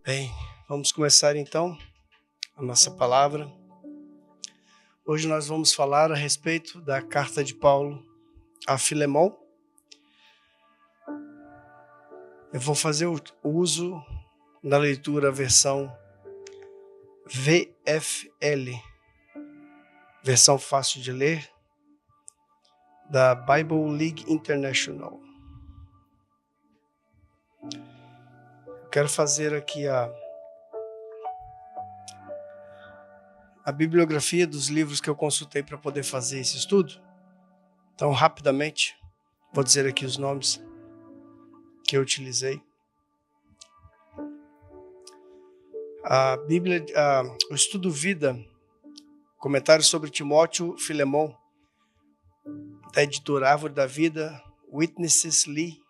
Bem, vamos começar então a nossa palavra. Hoje nós vamos falar a respeito da carta de Paulo a Filemão. Eu vou fazer o uso da leitura versão VFL, versão fácil de ler, da Bible League International. Eu quero fazer aqui a bibliografia dos livros que eu consultei para poder fazer esse estudo. Então, rapidamente, vou dizer aqui os nomes que eu utilizei. A Bíblia, o estudo Vida, comentário sobre Timóteo Filemão, da editora Árvore da Vida, Witnesses Lee.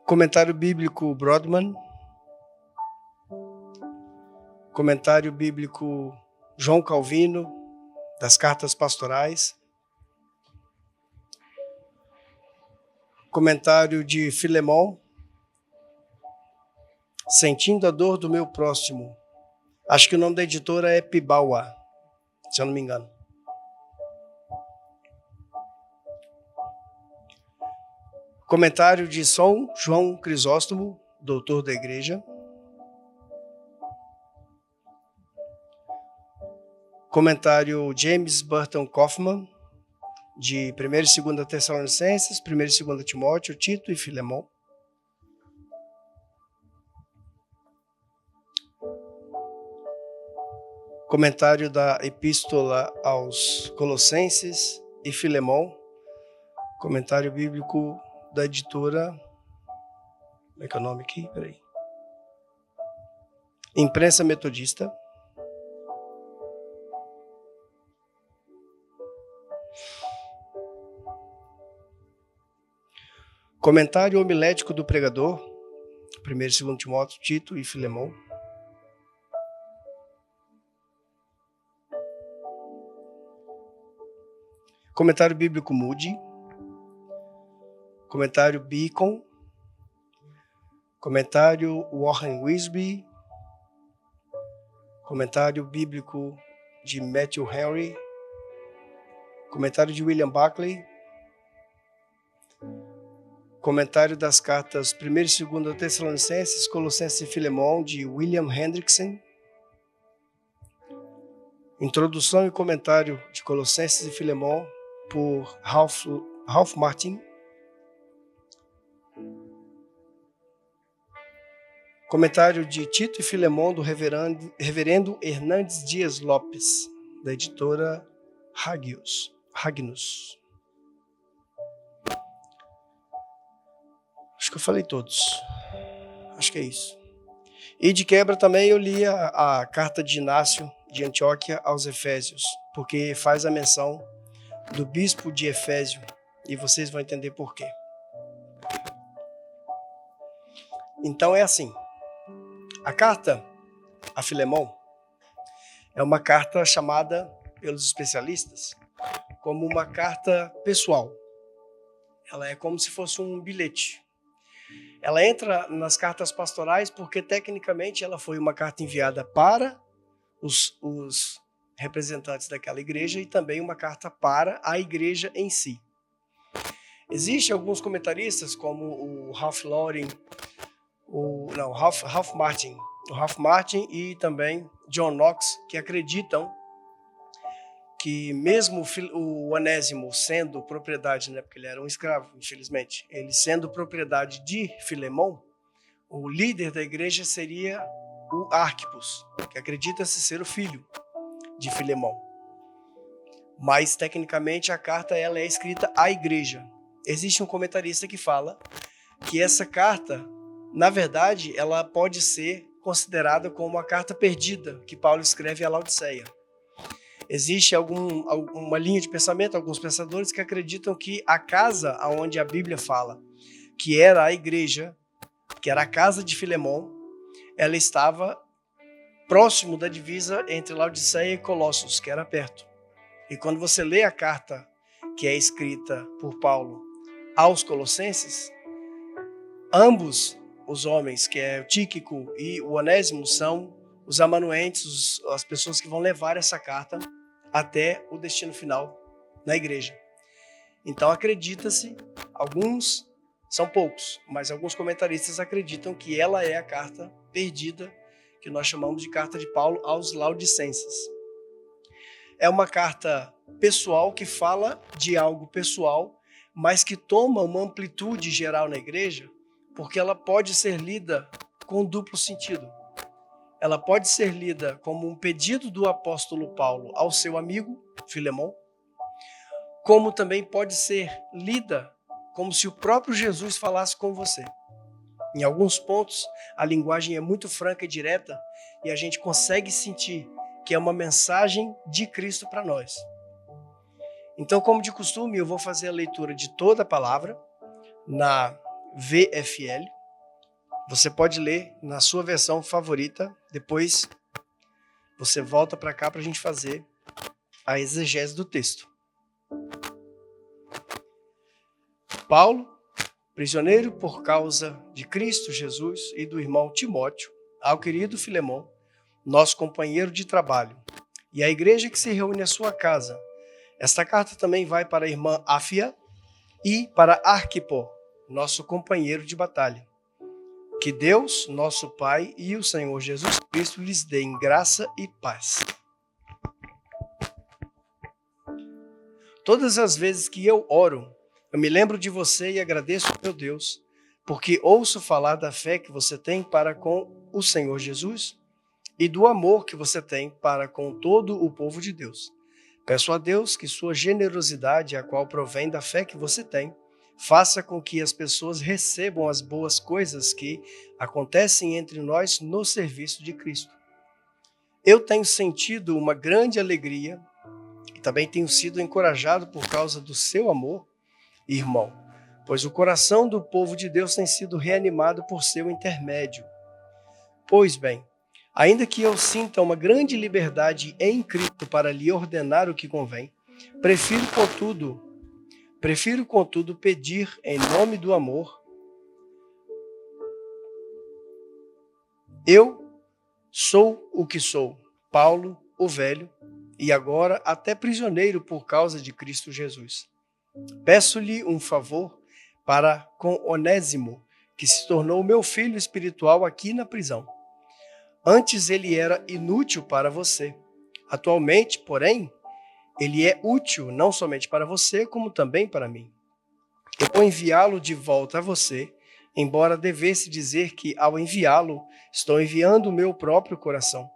Comentário bíblico Brodman. Comentário bíblico João Calvino, das Cartas Pastorais. Comentário de Filemão, Sentindo a Dor do Meu Próximo. Acho que o nome da editora é Pibawa, se eu não me engano. Comentário de São João Crisóstomo, doutor da Igreja. Comentário James Burton Kaufman, de 1 e 2 Tessalonicenses, 1 e 2 Timóteo, Tito e Filemão. Comentário da Epístola aos Colossenses e Filemão. Comentário bíblico da editora... Como é que é o nome aqui? Peraí. Imprensa Metodista. Comentário homilético do pregador, 1 e 2 Timóteo, Tito e Filemão. Comentário bíblico Moody. Comentário Beacon. Comentário Warren Wiersbe. Comentário bíblico de Matthew Henry. Comentário de William Buckley. Comentário das cartas 1 e 2 Tessalonicenses, Colossenses e Filemão, de William Hendrickson. Introdução e comentário de Colossenses e Filemão, por Ralph Martin. Comentário de Tito e Filemão, do reverendo Hernandes Dias Lopes, da editora Hagnus. Acho que eu falei todos. Acho que é isso. E de quebra também eu li a carta de Inácio de Antioquia aos Efésios, porque faz a menção do bispo de Efésio, e vocês vão entender por quê. Então é assim. A carta a Filemão é uma carta chamada pelos especialistas como uma carta pessoal. Ela é como se fosse um bilhete. Ela entra nas cartas pastorais porque, tecnicamente, ela foi uma carta enviada para os representantes daquela igreja e também uma carta para a igreja em si. Existem alguns comentaristas, como o Ralph Martin e também John Knox, que acreditam que mesmo o Onésimo sendo propriedade, né, porque ele era um escravo, infelizmente, ele sendo propriedade de Filemão, o líder da igreja seria o Arquipos, que acredita-se ser o filho de Filemão. Mas, tecnicamente, a carta ela é escrita à igreja. Existe um comentarista que fala que essa carta, na verdade, ela pode ser considerada como uma carta perdida que Paulo escreve a Laodiceia. Existe uma linha de pensamento, alguns pensadores que acreditam que a casa onde a Bíblia fala que era a igreja, que era a casa de Filemão, ela estava próximo da divisa entre Laodiceia e Colossos, que era perto. E quando você lê a carta que é escrita por Paulo aos Colossenses, ambos os homens, que é o Tíquico e o Onésimo, são os amanuenses, as pessoas que vão levar essa carta até o destino final na igreja. Então acredita-se, alguns, são poucos, mas alguns comentaristas acreditam que ela é a carta perdida, que nós chamamos de carta de Paulo aos Laodicenses. É uma carta pessoal que fala de algo pessoal, mas que toma uma amplitude geral na igreja, porque ela pode ser lida com duplo sentido. Ela pode ser lida como um pedido do apóstolo Paulo ao seu amigo Filemão, como também pode ser lida como se o próprio Jesus falasse com você. Em alguns pontos, a linguagem é muito franca e direta e a gente consegue sentir que é uma mensagem de Cristo para nós. Então, como de costume, eu vou fazer a leitura de toda a palavra na VFL. Você pode ler na sua versão favorita, depois você volta para cá para a gente fazer a exegese do texto. Paulo, prisioneiro por causa de Cristo Jesus e do irmão Timóteo, ao querido Filemão, nosso companheiro de trabalho, e à igreja que se reúne à sua casa. Esta carta também vai para a irmã Áfia e para Arquipo, nosso companheiro de batalha. Que Deus, nosso Pai e o Senhor Jesus Cristo lhes deem graça e paz. Todas as vezes que eu oro, eu me lembro de você e agradeço ao meu Deus, porque ouço falar da fé que você tem para com o Senhor Jesus e do amor que você tem para com todo o povo de Deus. Peço a Deus que sua generosidade, a qual provém da fé que você tem, faça com que as pessoas recebam as boas coisas que acontecem entre nós no serviço de Cristo. Eu tenho sentido uma grande alegria e também tenho sido encorajado por causa do seu amor, irmão, pois o coração do povo de Deus tem sido reanimado por seu intermédio. Pois bem, ainda que eu sinta uma grande liberdade em Cristo para lhe ordenar o que convém, prefiro, contudo, pedir em nome do amor. Eu sou o que sou, Paulo, o velho, e agora até prisioneiro por causa de Cristo Jesus. Peço-lhe um favor para com Onésimo, que se tornou meu filho espiritual aqui na prisão. Antes ele era inútil para você. Atualmente, porém, ele é útil não somente para você, como também para mim. Eu vou enviá-lo de volta a você, embora devesse dizer que, ao enviá-lo, estou enviando o meu próprio coração.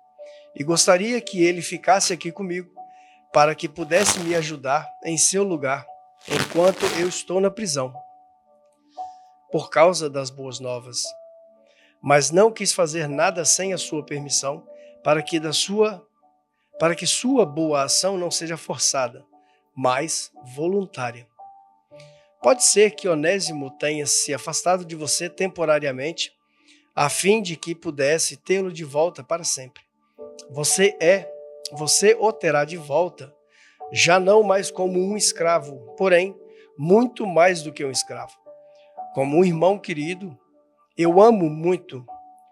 E gostaria que ele ficasse aqui comigo, para que pudesse me ajudar em seu lugar, enquanto eu estou na prisão, por causa das boas novas. Mas não quis fazer nada sem a sua permissão, para que sua boa ação não seja forçada, mas voluntária. Pode ser que Onésimo tenha se afastado de você temporariamente, a fim de que pudesse tê-lo de volta para sempre. Você o terá de volta, já não mais como um escravo, porém, muito mais do que um escravo. Como um irmão querido, eu amo muito,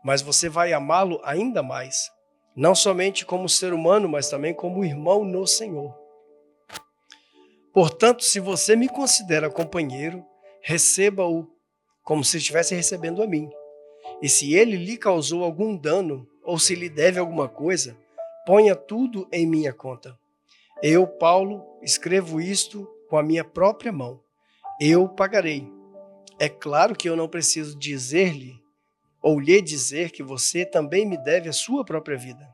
mas você vai amá-lo ainda mais, não somente como ser humano, mas também como irmão no Senhor. Portanto, se você me considera companheiro, receba-o como se estivesse recebendo a mim. E se ele lhe causou algum dano, ou se lhe deve alguma coisa, ponha tudo em minha conta. Eu, Paulo, escrevo isto com a minha própria mão. Eu pagarei. É claro que eu não preciso dizer-lhe ou lhe dizer que você também me deve a sua própria vida.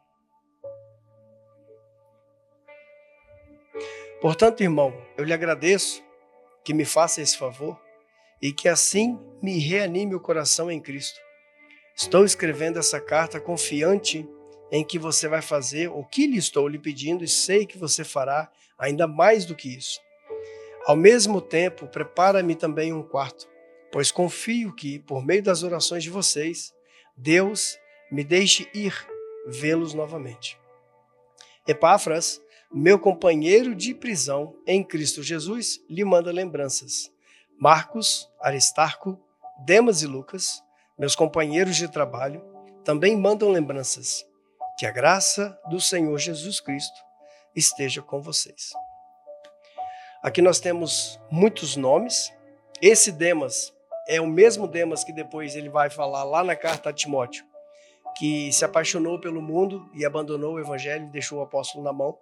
Portanto, irmão, eu lhe agradeço que me faça esse favor e que assim me reanime o coração em Cristo. Estou escrevendo essa carta confiante em que você vai fazer o que lhe estou lhe pedindo e sei que você fará ainda mais do que isso. Ao mesmo tempo, prepara-me também um quarto, pois confio que, por meio das orações de vocês, Deus me deixe ir vê-los novamente. Epáfras, meu companheiro de prisão em Cristo Jesus, lhe manda lembranças. Marcos, Aristarco, Demas e Lucas, meus companheiros de trabalho, também mandam lembranças. Que a graça do Senhor Jesus Cristo esteja com vocês. Aqui nós temos muitos nomes. Esse Demas é o mesmo Demas que depois ele vai falar lá na carta a Timóteo, que se apaixonou pelo mundo e abandonou o evangelho e deixou o apóstolo na mão.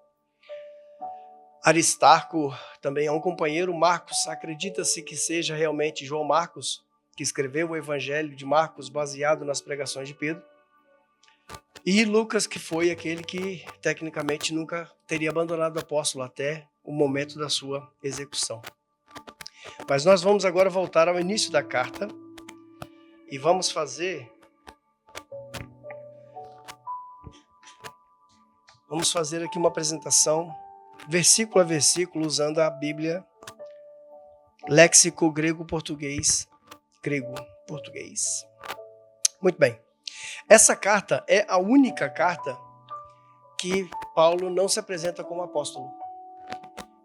Aristarco também é um companheiro. Marcos, acredita-se que seja realmente João Marcos, que escreveu o evangelho de Marcos baseado nas pregações de Pedro. E Lucas, que foi aquele que tecnicamente nunca teria abandonado o apóstolo até o momento da sua execução. Mas nós vamos agora voltar ao início da carta e vamos fazer aqui uma apresentação versículo a versículo usando a Bíblia léxico grego-português. Muito bem. Essa carta é a única carta que Paulo não se apresenta como apóstolo.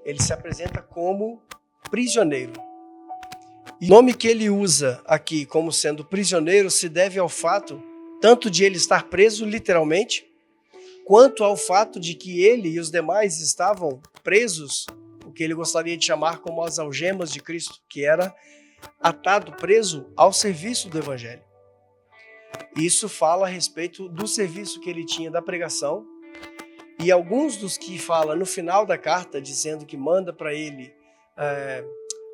Ele se apresenta como prisioneiro. E o nome que ele usa aqui como sendo prisioneiro se deve ao fato tanto de ele estar preso literalmente, quanto ao fato de que ele e os demais estavam presos, o que ele gostaria de chamar como as algemas de Cristo, que era atado, preso ao serviço do evangelho. Isso fala a respeito do serviço que ele tinha da pregação, e alguns dos que fala no final da carta, dizendo que manda para ele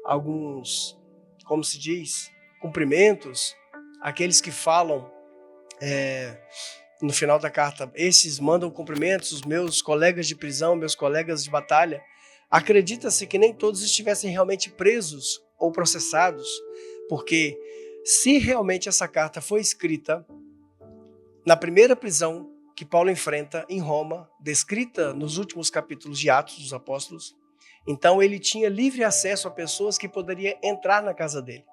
alguns, como se diz, cumprimentos, aqueles que falam no final da carta, esses mandam cumprimentos, os meus colegas de prisão, meus colegas de batalha. Acredita-se que nem todos estivessem realmente presos ou processados, porque se realmente essa carta foi escrita na primeira prisão que Paulo enfrenta em Roma, descrita nos últimos capítulos de Atos dos Apóstolos, então ele tinha livre acesso a pessoas que poderiam entrar na casa dele.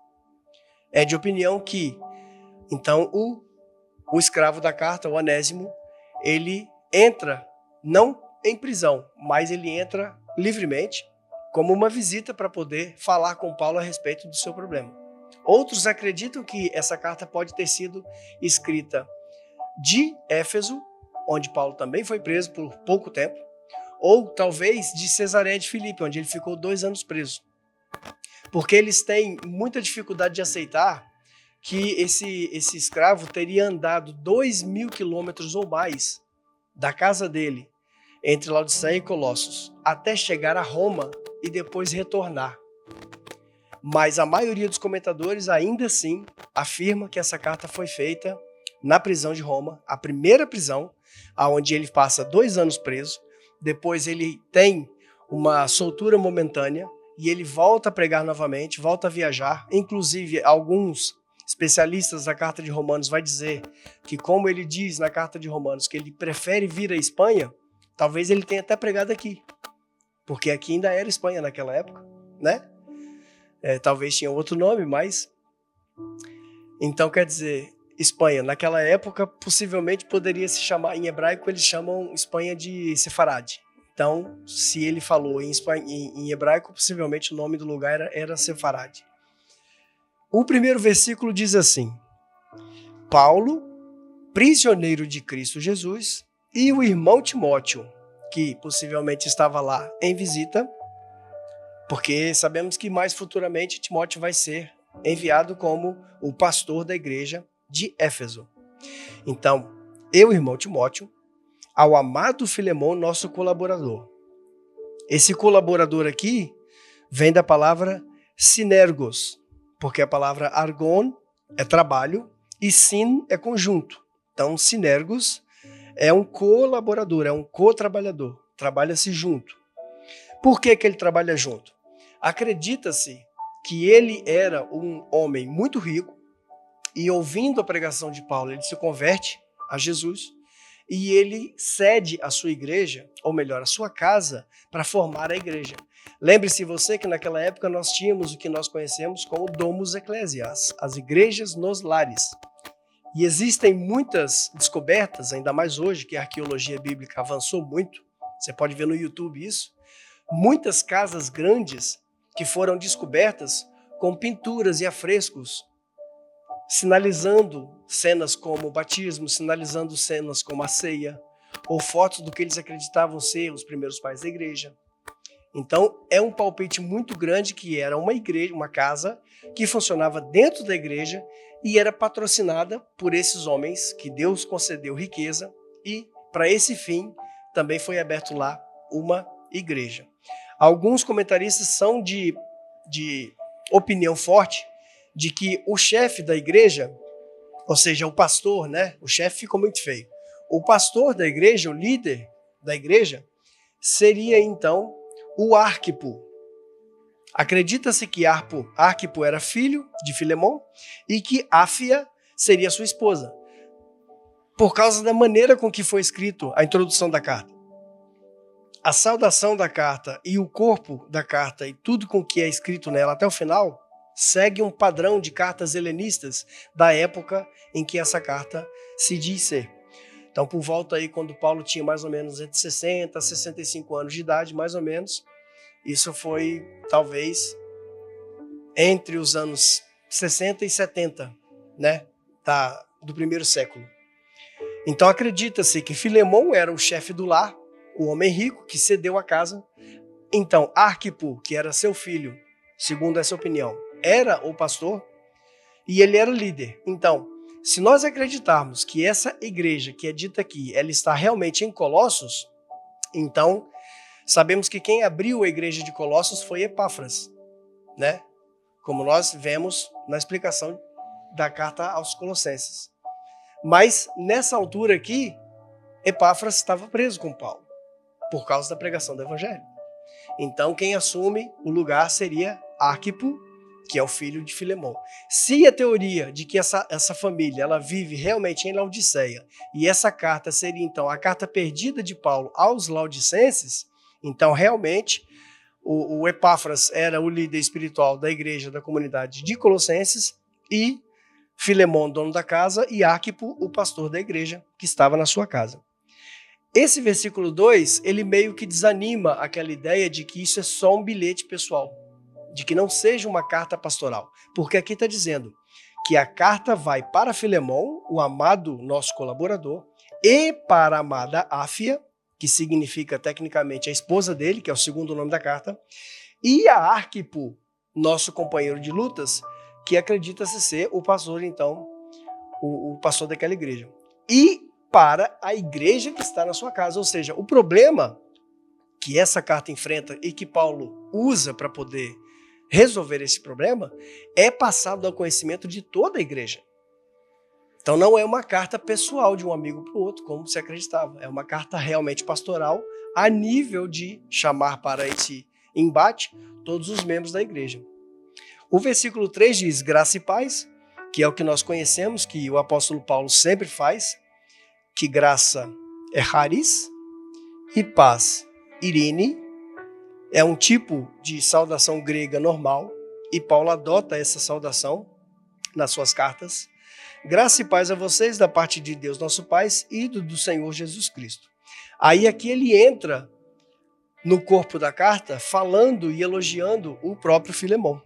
É de opinião que, então, o escravo da carta, o Onésimo, ele entra não em prisão, mas ele entra livremente como uma visita para poder falar com Paulo a respeito do seu problema. Outros acreditam que essa carta pode ter sido escrita de Éfeso, onde Paulo também foi preso por pouco tempo, ou talvez de Cesareia de Filipe, onde ele ficou 2 anos preso. Porque eles têm muita dificuldade de aceitar que esse escravo teria andado 2.000 quilômetros ou mais da casa dele, entre Laodiceia e Colossos, até chegar a Roma e depois retornar. Mas a maioria dos comentadores ainda assim afirma que essa carta foi feita na prisão de Roma, a primeira prisão, onde ele passa 2 anos preso, depois ele tem uma soltura momentânea e ele volta a pregar novamente, volta a viajar. Inclusive, alguns especialistas da carta de Romanos vai dizer que, como ele diz na carta de Romanos, que ele prefere vir à Espanha, talvez ele tenha até pregado aqui, porque aqui ainda era Espanha naquela época, né? Talvez tinha outro nome, mas... Então, quer dizer, Espanha, naquela época, possivelmente poderia se chamar, em hebraico eles chamam Espanha de Sefarad. Então, se ele falou em hebraico, possivelmente o nome do lugar era Sefarad. O primeiro versículo diz assim: Paulo, prisioneiro de Cristo Jesus, e o irmão Timóteo, que possivelmente estava lá em visita, porque sabemos que mais futuramente Timóteo vai ser enviado como o pastor da igreja de Éfeso. Então, eu, irmão Timóteo, ao amado Filemão, nosso colaborador. Esse colaborador aqui vem da palavra sinergos, porque a palavra argon é trabalho e sin é conjunto. Então, sinergos é um colaborador, é um co-trabalhador, trabalha-se junto. Por que ele trabalha junto? Acredita-se que ele era um homem muito rico e, ouvindo a pregação de Paulo, ele se converte a Jesus e ele cede a sua igreja, ou melhor, a sua casa, para formar a igreja. Lembre-se você que naquela época nós tínhamos o que nós conhecemos como domus ecclesias, as igrejas nos lares. E existem muitas descobertas, ainda mais hoje que a arqueologia bíblica avançou muito, você pode ver no YouTube isso, muitas casas grandes que foram descobertas com pinturas e afrescos, sinalizando cenas como o batismo, sinalizando cenas como a ceia, ou fotos do que eles acreditavam ser os primeiros pais da igreja. Então, é um palpite muito grande que era uma igreja, uma casa que funcionava dentro da igreja e era patrocinada por esses homens que Deus concedeu riqueza, e para esse fim também foi aberto lá uma igreja. Alguns comentaristas são de opinião forte de que o chefe da igreja, ou seja, o pastor, né? O chefe ficou muito feio. O pastor da igreja, o líder da igreja, seria então o Arquipo. Acredita-se que Arquipo era filho de Filemon e que Áfia seria sua esposa, por causa da maneira com que foi escrito a introdução da carta. A saudação da carta e o corpo da carta e tudo com que é escrito nela até o final segue um padrão de cartas helenistas da época em que essa carta se diz ser. Então, por volta aí, quando Paulo tinha mais ou menos entre 60 a 65 anos de idade, mais ou menos, isso foi, talvez, entre os anos 60 e 70, né, do primeiro século. Então, acredita-se que Filemon era o chefe do lar, o homem rico que cedeu a casa. Então, Arquipo, que era seu filho, segundo essa opinião, era o pastor e ele era líder. Então, se nós acreditarmos que essa igreja que é dita aqui, ela está realmente em Colossos, então sabemos que quem abriu a igreja de Colossos foi Epáfras, né? Como nós vemos na explicação da carta aos Colossenses. Mas nessa altura aqui, Epáfras estava preso com Paulo, por causa da pregação do evangelho. Então quem assume o lugar seria Arquipo, que é o filho de Filemon. Se a teoria de que essa família ela vive realmente em Laodiceia, e essa carta seria então a carta perdida de Paulo aos laodicenses, então realmente o Epáfras era o líder espiritual da igreja, da comunidade de Colossenses, e Filemon, dono da casa, e Arquipo, o pastor da igreja, que estava na sua casa. Esse versículo 2, ele meio que desanima aquela ideia de que isso é só um bilhete pessoal, de que não seja uma carta pastoral, porque aqui está dizendo que a carta vai para Filemon, o amado nosso colaborador, e para a amada Áfia, que significa tecnicamente a esposa dele, que é o segundo nome da carta, e a Arquipo, nosso companheiro de lutas, que acredita-se ser o pastor, então, o pastor daquela igreja. E para a igreja que está na sua casa, ou seja, o problema que essa carta enfrenta e que Paulo usa para poder resolver esse problema é passado ao conhecimento de toda a igreja. Então não é uma carta pessoal de um amigo para o outro, como se acreditava. É uma carta realmente pastoral a nível de chamar para esse embate todos os membros da igreja. O versículo 3 diz graça e paz, que é o que nós conhecemos, que o apóstolo Paulo sempre faz, que graça é charis e paz, irine, é um tipo de saudação grega normal, e Paulo adota essa saudação nas suas cartas. Graça e paz a vocês da parte de Deus nosso Pai e do Senhor Jesus Cristo. Aí aqui ele entra no corpo da carta falando e elogiando o próprio Filemon.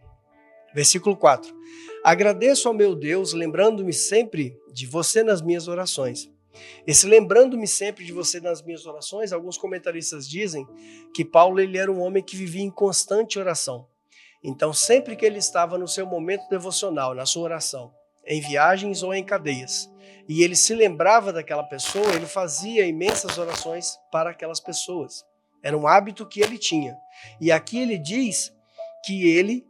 Versículo 4. Agradeço ao meu Deus, lembrando-me sempre de você nas minhas orações. Esse lembrando-me sempre de você nas minhas orações, alguns comentaristas dizem que Paulo ele era um homem que vivia em constante oração. Então, sempre que ele estava no seu momento devocional, na sua oração, em viagens ou em cadeias, e ele se lembrava daquela pessoa, ele fazia imensas orações para aquelas pessoas. Era um hábito que ele tinha. E aqui ele diz que ele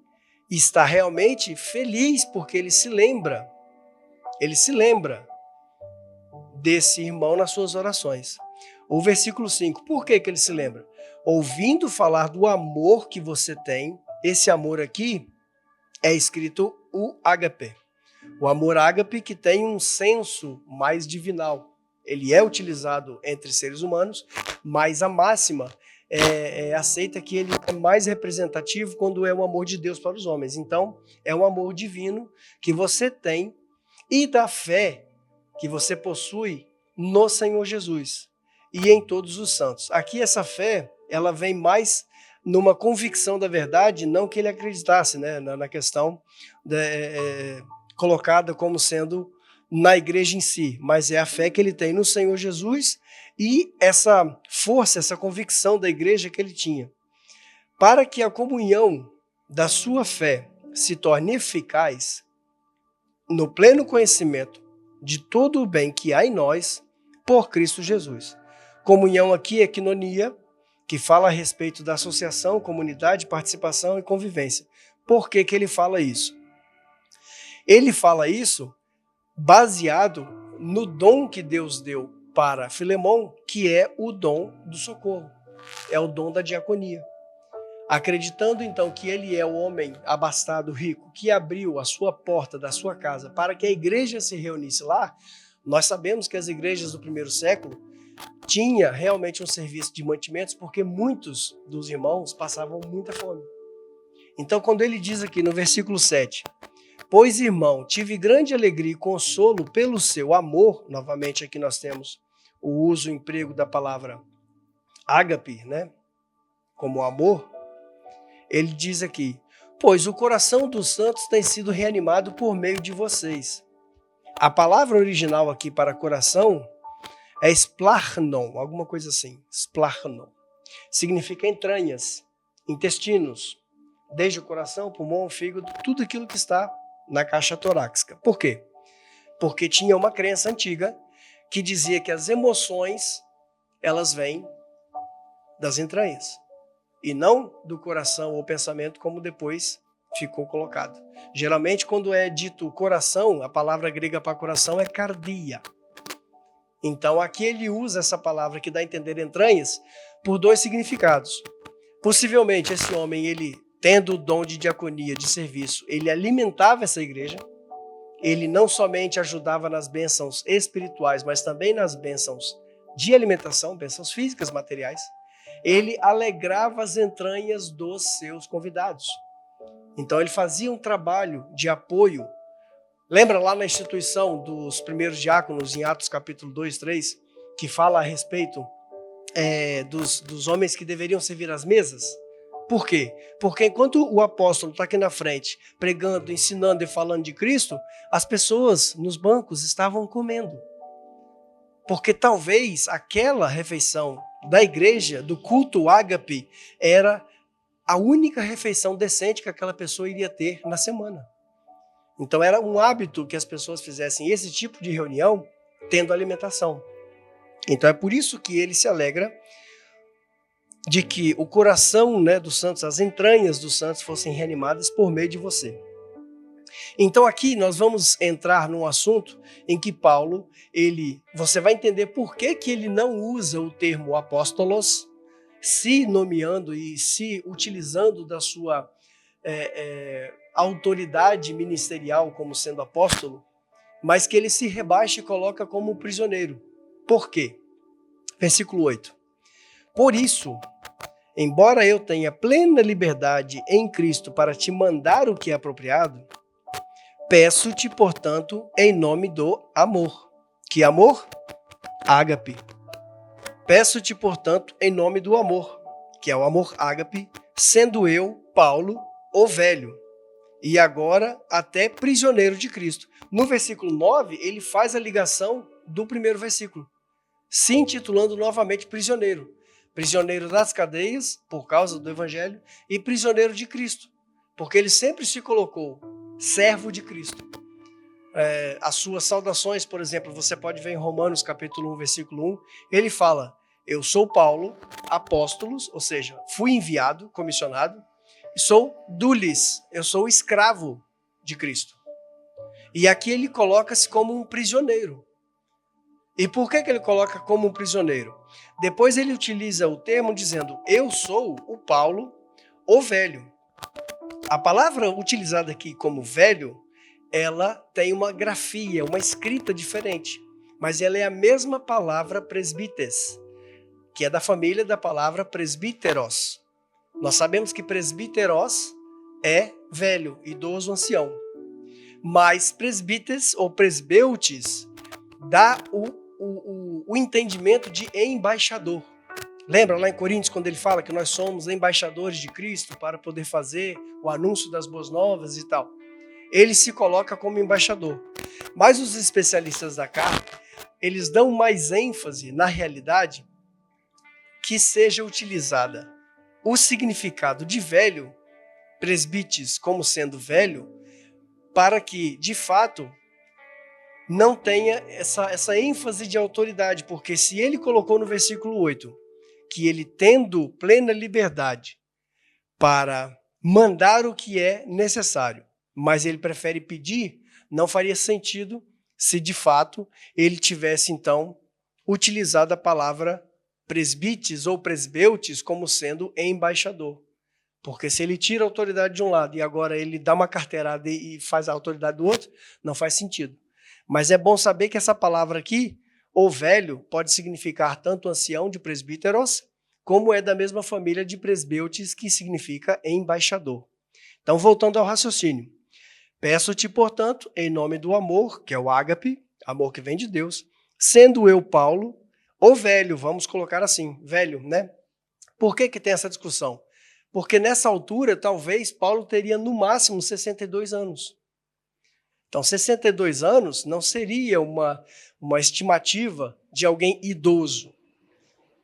está realmente feliz porque ele se lembra desse irmão nas suas orações. O versículo 5, por que ele se lembra? Ouvindo falar do amor que você tem, esse amor aqui é escrito o ágape. O amor ágape que tem um senso mais divinal. Ele é utilizado entre seres humanos, mas a máxima aceita que ele é mais representativo quando é o amor de Deus para os homens. Então, é um amor divino que você tem e da fé que você possui no Senhor Jesus e em todos os santos. Aqui essa fé, ela vem mais numa convicção da verdade, não que ele acreditasse, né, na questão colocada como sendo na igreja em si, mas é a fé que ele tem no Senhor Jesus e essa força, essa convicção da igreja que ele tinha. Para que a comunhão da sua fé se torne eficaz, no pleno conhecimento de todo o bem que há em nós, por Cristo Jesus. Comunhão aqui é quinonia, que fala a respeito da associação, comunidade, participação e convivência. Por que que ele fala isso? Ele fala isso baseado no dom que Deus deu para Filemão, que é o dom do socorro, é o dom da diaconia. Acreditando então que ele é o homem abastado, rico, que abriu a sua porta da sua casa para que a igreja se reunisse lá, nós sabemos que as igrejas do primeiro século tinham realmente um serviço de mantimentos, porque muitos dos irmãos passavam muita fome. Então, quando ele diz aqui no versículo 7, pois, irmão, tive grande alegria e consolo pelo seu amor, novamente aqui nós temos o uso, o emprego da palavra ágape, né, como amor. Ele diz aqui, pois o coração dos santos tem sido reanimado por meio de vocês. A palavra original aqui para coração é splarnon, alguma coisa assim, splarnon. Significa entranhas, intestinos, desde o coração, pulmão, fígado, tudo aquilo que está na caixa torácica. Por quê? Porque tinha uma crença antiga que dizia que as emoções, elas vêm das entranhas e não do coração ou pensamento, como depois ficou colocado. Geralmente, quando é dito coração, a palavra grega para coração é cardia. Então, aqui ele usa essa palavra que dá a entender entranhas por dois significados. Possivelmente, esse homem, ele tendo o dom de diaconia, de serviço, ele alimentava essa igreja. Ele não somente ajudava nas bênçãos espirituais, mas também nas bênçãos de alimentação, bênçãos físicas, materiais. Ele alegrava as entranhas dos seus convidados. Então ele fazia um trabalho de apoio. Lembra lá na instituição dos primeiros diáconos, em Atos capítulo 2, 3, que fala a respeito dos homens que deveriam servir às mesas? Por quê? Porque enquanto o apóstolo está aqui na frente, pregando, ensinando e falando de Cristo, as pessoas nos bancos estavam comendo. Porque talvez aquela refeição da igreja, do culto ágape, era a única refeição decente que aquela pessoa iria ter na semana. Então era um hábito que as pessoas fizessem esse tipo de reunião tendo alimentação. Então é por isso que ele se alegra de que o coração, né, dos santos, as entranhas dos santos fossem reanimadas por meio de você. Então aqui nós vamos entrar num assunto em que Paulo, você vai entender por que ele não usa o termo apóstolos, se nomeando e se utilizando da sua autoridade ministerial como sendo apóstolo, mas que ele se rebaixa e coloca como prisioneiro. Por quê? Versículo 8. Por isso, embora eu tenha plena liberdade em Cristo para te mandar o que é apropriado, peço-te, portanto, em nome do amor. Que amor? Ágape. Peço-te, portanto, em nome do amor, que é o amor ágape, sendo eu, Paulo, o velho, e agora até prisioneiro de Cristo. No versículo 9, ele faz a ligação do primeiro versículo, se intitulando novamente prisioneiro. Prisioneiro das cadeias, por causa do evangelho, e prisioneiro de Cristo, porque ele sempre se colocou servo de Cristo. As suas saudações, por exemplo, você pode ver em Romanos capítulo 1, versículo 1, ele fala, eu sou Paulo, apóstolos, ou seja, fui enviado, comissionado, e sou dulis, eu sou escravo de Cristo. E aqui ele coloca-se como um prisioneiro. E por que ele coloca como um prisioneiro? Depois ele utiliza o termo dizendo, eu sou o Paulo, o velho. A palavra utilizada aqui como velho, ela tem uma grafia, uma escrita diferente, mas ela é a mesma palavra presbites, que é da família da palavra presbíteros. Nós sabemos que presbíteros é velho, idoso, ancião. Mas presbites ou presbeutes dá o entendimento de embaixador. Lembra lá em Coríntios, quando ele fala que nós somos embaixadores de Cristo para poder fazer o anúncio das boas novas e tal? Ele se coloca como embaixador. Mas os especialistas da carta, eles dão mais ênfase na realidade que seja utilizada o significado de velho, presbites como sendo velho, para que, de fato, não tenha essa ênfase de autoridade, porque se ele colocou no versículo 8 que ele tendo plena liberdade para mandar o que é necessário, mas ele prefere pedir, não faria sentido se de fato ele tivesse então utilizado a palavra presbites ou presbeutes como sendo embaixador. Porque se ele tira a autoridade de um lado e agora ele dá uma carteirada e faz a autoridade do outro, não faz sentido. Mas é bom saber que essa palavra aqui, ou velho, pode significar tanto ancião de presbíteros, como é da mesma família de presbeutes, que significa embaixador. Então, voltando ao raciocínio. Peço-te, portanto, em nome do amor, que é o ágape, amor que vem de Deus, sendo eu, Paulo, ou velho, vamos colocar assim, velho, né? Por que tem essa discussão? Porque nessa altura, talvez, Paulo teria no máximo 62 anos. Então, 62 anos não seria uma estimativa de alguém idoso.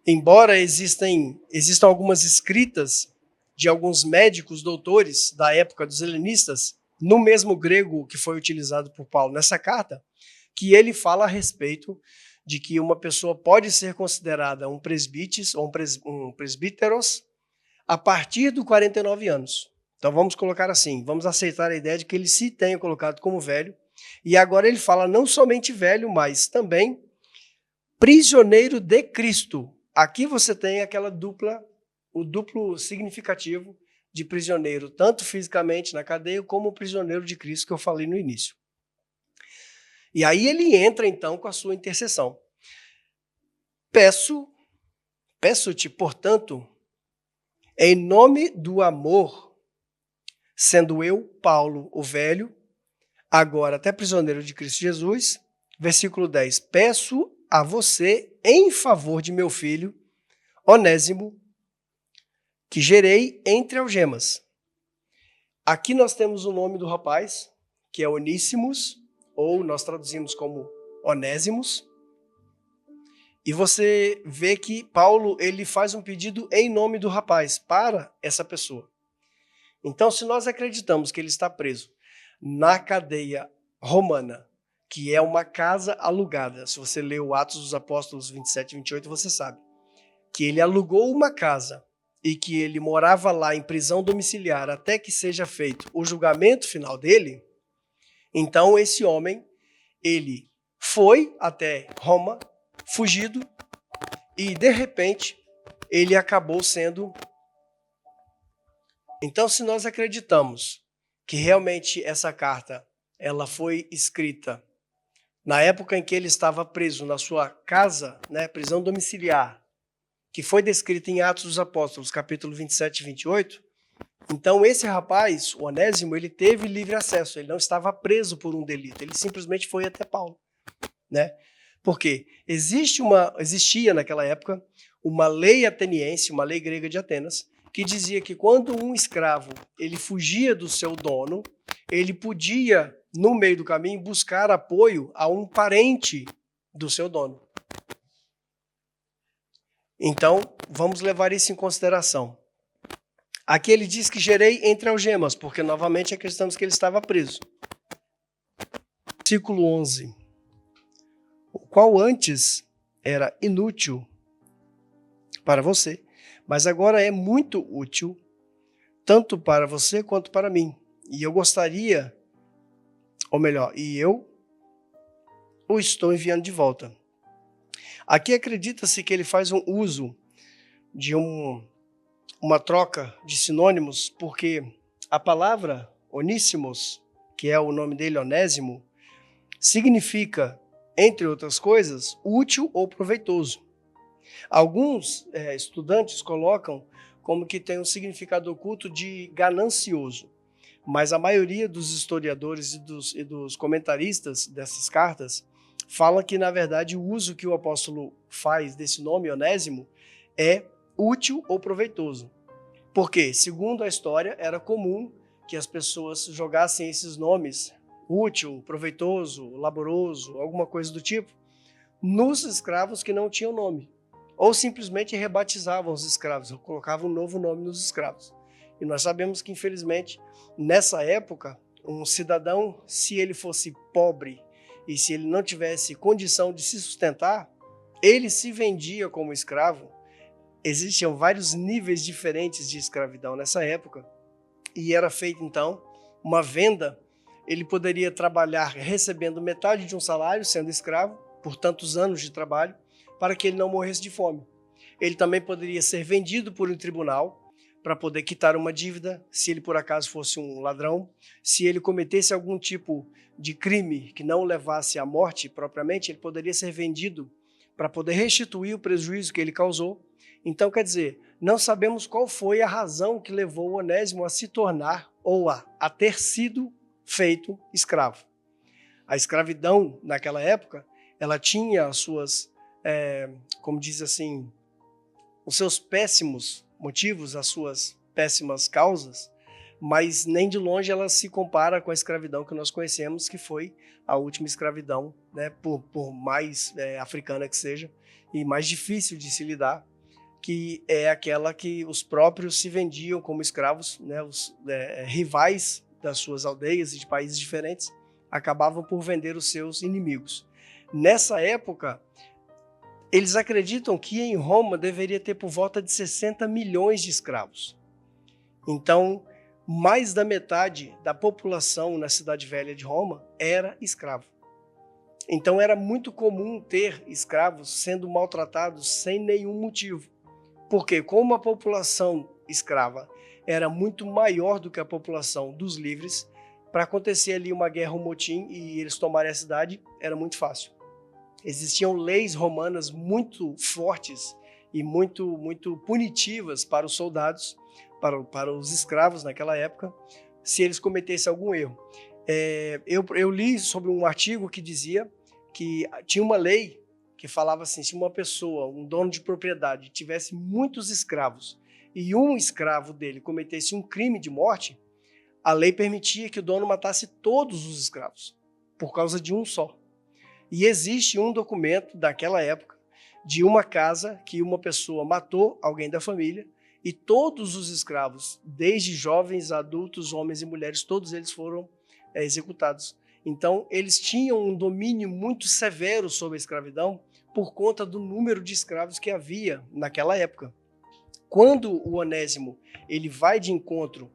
Embora existam algumas escritas de alguns médicos doutores da época dos helenistas, no mesmo grego que foi utilizado por Paulo nessa carta, que ele fala a respeito de que uma pessoa pode ser considerada um presbíteros ou um presbíteros a partir dos 49 anos. Então vamos colocar assim, vamos aceitar a ideia de que ele se tenha colocado como velho, e agora ele fala não somente velho, mas também prisioneiro de Cristo. Aqui você tem o duplo significativo de prisioneiro, tanto fisicamente na cadeia, como prisioneiro de Cristo, que eu falei no início. E aí ele entra então com a sua intercessão. Peço-te, portanto, em nome do amor, sendo eu, Paulo, o velho, agora até prisioneiro de Cristo Jesus, versículo 10, peço a você em favor de meu filho, Onésimo, que gerei entre algemas. Aqui nós temos o nome do rapaz, que é Oníssimos, ou nós traduzimos como Onésimos. E você vê que Paulo ele faz um pedido em nome do rapaz, para essa pessoa. Então, se nós acreditamos que ele está preso na cadeia romana, que é uma casa alugada, se você lê o Atos dos Apóstolos 27 e 28, você sabe que ele alugou uma casa e que ele morava lá em prisão domiciliar até que seja feito o julgamento final dele. Então, esse homem, ele foi até Roma, fugido, e de repente ele acabou sendo. Então, se nós acreditamos que realmente essa carta ela foi escrita na época em que ele estava preso na sua casa, né, prisão domiciliar, que foi descrita em Atos dos Apóstolos, capítulo 27 e 28, então esse rapaz, o Onésimo, ele teve livre acesso, ele não estava preso por um delito, ele simplesmente foi até Paulo, né? Porque existia naquela época uma lei ateniense, uma lei grega de Atenas, que dizia que quando um escravo ele fugia do seu dono, ele podia, no meio do caminho, buscar apoio a um parente do seu dono. Então, vamos levar isso em consideração. Aqui ele diz que gerei entre algemas, porque novamente acreditamos que ele estava preso. Versículo 11. O qual antes era inútil para você, mas agora é muito útil, tanto para você quanto para mim. E eu gostaria, ou melhor, e eu o estou enviando de volta. Aqui acredita-se que ele faz um uso de uma troca de sinônimos, porque a palavra Oníssimos, que é o nome dele, Onésimo, significa, entre outras coisas, útil ou proveitoso. Alguns estudantes colocam como que tem um significado oculto de ganancioso, mas a maioria dos historiadores e dos comentaristas dessas cartas fala que, na verdade, o uso que o apóstolo faz desse nome, Onésimo, é útil ou proveitoso. Porque, segundo a história, era comum que as pessoas jogassem esses nomes, útil, proveitoso, laboroso, alguma coisa do tipo, nos escravos que não tinham nome. Ou simplesmente rebatizavam os escravos, ou colocavam um novo nome nos escravos. E nós sabemos que, infelizmente, nessa época, um cidadão, se ele fosse pobre e se ele não tivesse condição de se sustentar, ele se vendia como escravo. Existiam vários níveis diferentes de escravidão nessa época. E era feita, então, uma venda. Ele poderia trabalhar recebendo metade de um salário, sendo escravo, por tantos anos de trabalho, para que ele não morresse de fome. Ele também poderia ser vendido por um tribunal para poder quitar uma dívida, se ele por acaso fosse um ladrão, se ele cometesse algum tipo de crime que não levasse à morte propriamente, ele poderia ser vendido para poder restituir o prejuízo que ele causou. Então, quer dizer, não sabemos qual foi a razão que levou Onésimo a se tornar ou a ter sido feito escravo. A escravidão, naquela época, ela tinha as suas, como diz assim, os seus péssimos motivos, as suas péssimas causas, mas nem de longe ela se compara com a escravidão que nós conhecemos, que foi a última escravidão, né, por mais africana que seja, e mais difícil de se lidar, que é aquela que os próprios se vendiam como escravos, né, os rivais das suas aldeias e de países diferentes acabavam por vender os seus inimigos. Nessa época, eles acreditam que em Roma deveria ter por volta de 60 milhões de escravos. Então, mais da metade da população na cidade velha de Roma era escravo. Então, era muito comum ter escravos sendo maltratados sem nenhum motivo. Porque, como a população escrava era muito maior do que a população dos livres, para acontecer ali uma guerra, um motim e eles tomarem a cidade, era muito fácil. Existiam leis romanas muito fortes e muito punitivas para os soldados, para os escravos naquela época, se eles cometessem algum erro. Eu li sobre um artigo que dizia que tinha uma lei que falava assim, se uma pessoa, um dono de propriedade, tivesse muitos escravos e um escravo dele cometesse um crime de morte, a lei permitia que o dono matasse todos os escravos, por causa de um só. E existe um documento daquela época de uma casa que uma pessoa matou alguém da família e todos os escravos, desde jovens, adultos, homens e mulheres, todos eles foram executados. Então, eles tinham um domínio muito severo sobre a escravidão por conta do número de escravos que havia naquela época. Quando o Onésimo ele vai de encontro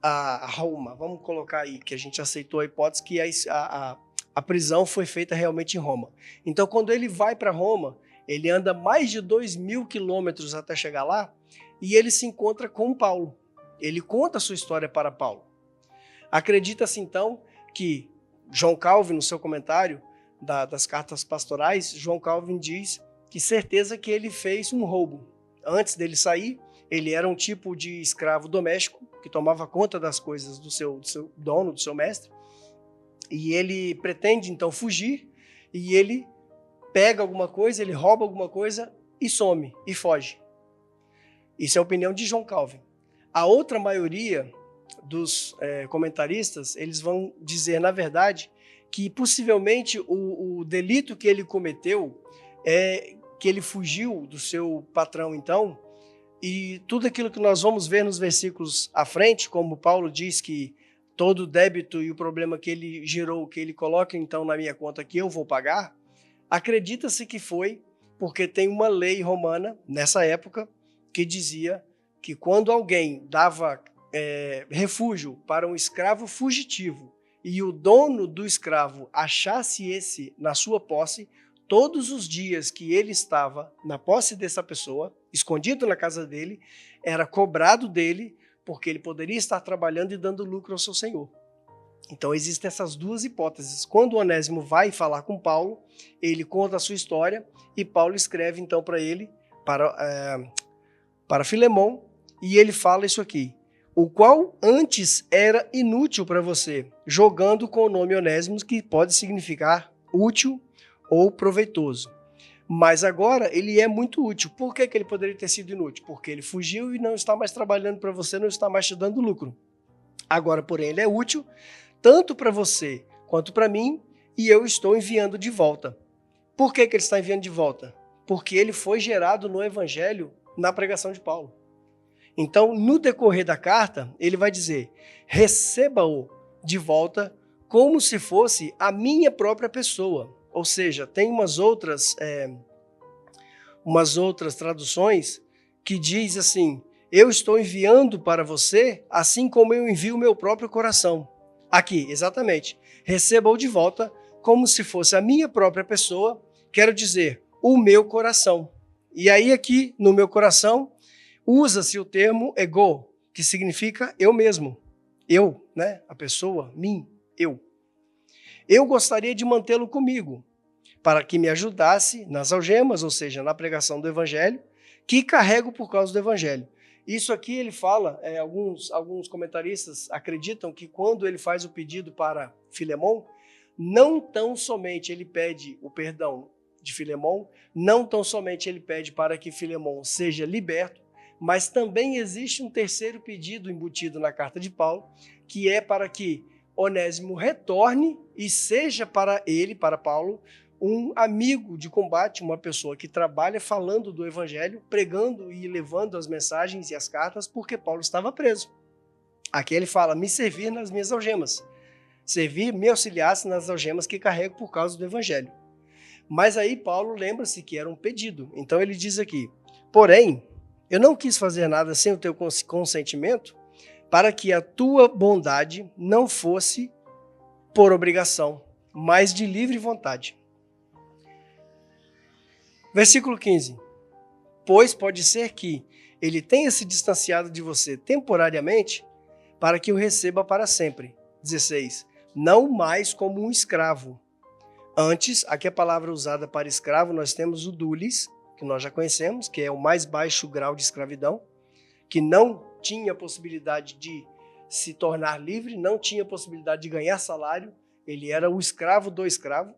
a Roma, vamos colocar aí que a gente aceitou a hipótese que a prisão foi feita realmente em Roma. Então, quando ele vai para Roma, ele anda mais de 2.000 quilômetros até chegar lá e ele se encontra com Paulo. Ele conta a sua história para Paulo. Acredita-se, então, que João Calvin, no seu comentário das cartas pastorais, João Calvin diz que certeza que ele fez um roubo. Antes dele sair, ele era um tipo de escravo doméstico que tomava conta das coisas do seu dono, do seu mestre, e ele pretende, então, fugir, e ele pega alguma coisa, ele rouba alguma coisa e some, e foge. Isso é a opinião de João Calvin. A outra maioria dos comentaristas, eles vão dizer, na verdade, que possivelmente o delito que ele cometeu é que ele fugiu do seu patrão, então, e tudo aquilo que nós vamos ver nos versículos à frente, como Paulo diz que todo o débito e o problema que ele gerou, que ele coloca então na minha conta que eu vou pagar, acredita-se que foi porque tem uma lei romana, nessa época, que dizia que quando alguém dava refúgio para um escravo fugitivo e o dono do escravo achasse esse na sua posse, todos os dias que ele estava na posse dessa pessoa, escondido na casa dele, era cobrado dele, porque ele poderia estar trabalhando e dando lucro ao seu senhor. Então existem essas duas hipóteses. Quando o Onésimo vai falar com Paulo, ele conta a sua história e Paulo escreve então para ele, para Filemon, e ele fala isso aqui: o qual antes era inútil para você, jogando com o nome Onésimo, que pode significar útil ou proveitoso. Mas agora ele é muito útil. Por que ele poderia ter sido inútil? Porque ele fugiu e não está mais trabalhando para você, não está mais te dando lucro. Agora, porém, ele é útil tanto para você quanto para mim, e eu estou enviando de volta. Por que ele está enviando de volta? Porque ele foi gerado no Evangelho na pregação de Paulo. Então, no decorrer da carta, ele vai dizer: receba-o de volta como se fosse a minha própria pessoa. Ou seja, tem umas outras traduções que diz assim: eu estou enviando para você assim como eu envio o meu próprio coração. Aqui, exatamente. Receba-o de volta como se fosse a minha própria pessoa, quero dizer, o meu coração. E aí aqui, no meu coração, usa-se o termo ego, que significa eu mesmo. Eu, né? A pessoa, mim, eu. Eu gostaria de mantê-lo comigo, para que me ajudasse nas algemas, ou seja, na pregação do Evangelho, que carrego por causa do Evangelho. Isso aqui ele fala, alguns comentaristas acreditam que quando ele faz o pedido para Filemon, não tão somente ele pede o perdão de Filemon, não tão somente ele pede para que Filemon seja liberto, mas também existe um terceiro pedido embutido na carta de Paulo, que é para que Onésimo retorne e seja para ele, para Paulo, um amigo de combate, uma pessoa que trabalha falando do Evangelho, pregando e levando as mensagens e as cartas, porque Paulo estava preso. Aqui ele fala, me servir nas minhas algemas. Servir, me auxiliasse nas algemas que carrego por causa do Evangelho. Mas aí Paulo lembra-se que era um pedido. Então ele diz aqui, porém, eu não quis fazer nada sem o teu consentimento, para que a tua bondade não fosse por obrigação, mas de livre vontade. Versículo 15. Pois pode ser que ele tenha se distanciado de você temporariamente, para que o receba para sempre. 16. Não mais como um escravo. Antes, aqui a palavra usada para escravo, nós temos o dulis, que nós já conhecemos, que é o mais baixo grau de escravidão, que não tinha possibilidade de se tornar livre, não tinha possibilidade de ganhar salário, ele era o escravo do escravo.